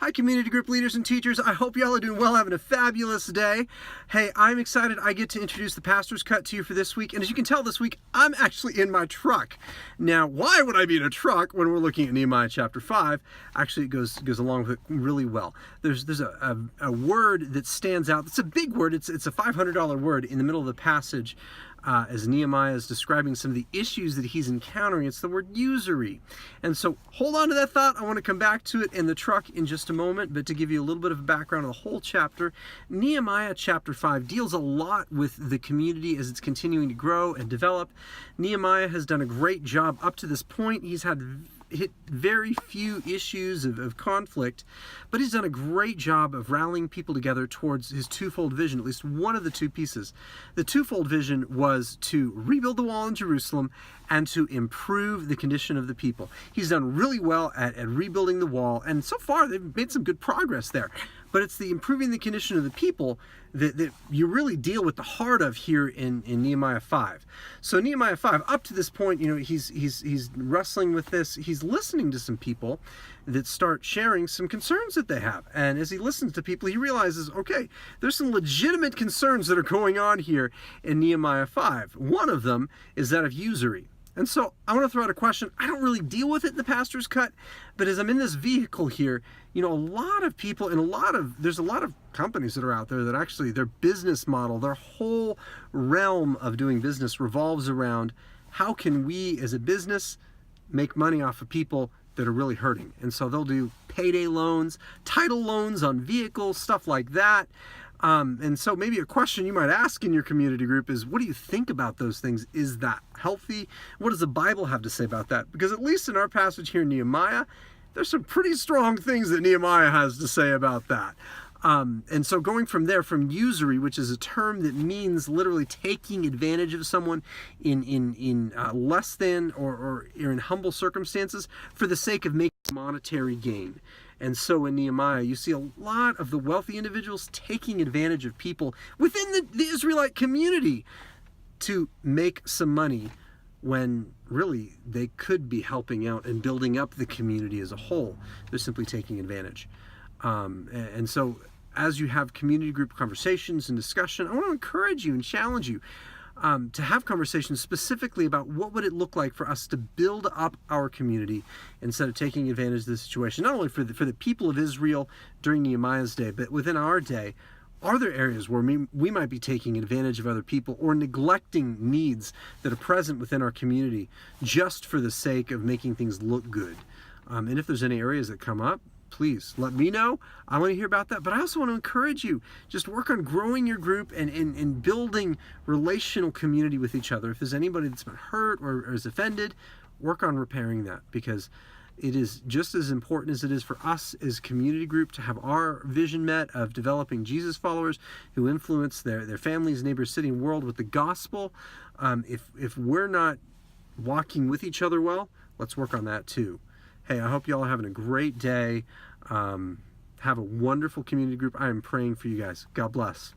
Hi, community group leaders and teachers. I hope y'all are doing well, having a fabulous day. Hey, I'm excited. I get to introduce the pastor's cut to you for this week. And as you can tell this week, I'm actually in my truck. Now, why would I be in a truck when we're looking at Nehemiah chapter 5? Actually, it goes along with it really well. There's a word that stands out. It's a big word. It's a $500 word in the middle of the passage. As Nehemiah is describing some of the issues that he's encountering. It's the word usury. And so hold on to that thought. I want to come back to it in the truck in just a moment, but to give you a little bit of a background of the whole chapter, Nehemiah chapter 5 deals a lot with the community as it's continuing to grow and develop. Nehemiah has done a great job up to this point. He's hit very few issues of conflict, but he's done a great job of rallying people together towards his twofold vision, at least one of the two pieces. The twofold vision was to rebuild the wall in Jerusalem and to improve the condition of the people. He's done really well at rebuilding the wall, and so far they've made some good progress there. But it's the improving the condition of the people that you really deal with the heart of here in Nehemiah 5. So Nehemiah 5, up to this point, he's wrestling with this. He's listening to some people that start sharing some concerns that they have. And as he listens to people, he realizes, okay, there's some legitimate concerns that are going on here in Nehemiah 5. One of them is that of usury. And so I want to throw out a question. I don't really deal with it in the pastor's cut, but as I'm in this vehicle here, a lot of people and there's a lot of companies that are out there that actually their business model, their whole realm of doing business revolves around how can we as a business make money off of people that are really hurting. And so they'll do payday loans, title loans on vehicles, stuff like that. And so maybe a question you might ask in your community group is, what do you think about those things? Is that healthy? What does the Bible have to say about that? Because at least in our passage here in Nehemiah, there's some pretty strong things that Nehemiah has to say about that. And so going from there, from usury, which is a term that means literally taking advantage of someone in less than or in humble circumstances for the sake of making monetary gain. And so in Nehemiah, you see a lot of the wealthy individuals taking advantage of people within the Israelite community to make some money when really they could be helping out and building up the community as a whole. They're simply taking advantage. And so as you have community group conversations and discussion, I want to encourage you and challenge you to have conversations specifically about what would it look like for us to build up our community instead of taking advantage of the situation, not only for the people of Israel during Nehemiah's day, but within our day. Are there areas where we might be taking advantage of other people or neglecting needs that are present within our community just for the sake of making things look good? And if there's any areas that come up, please let me know. I want to hear about that. But I also want to encourage you, just work on growing your group and building relational community with each other. If there's anybody that's been hurt or is offended, work on repairing that, because it is just as important as it is for us as community group to have our vision met of developing Jesus followers who influence their families, neighbors, city, and world with the gospel. If we're not walking with each other well, let's work on that too. Hey, I hope y'all are having a great day. Have a wonderful community group. I am praying for you guys. God bless.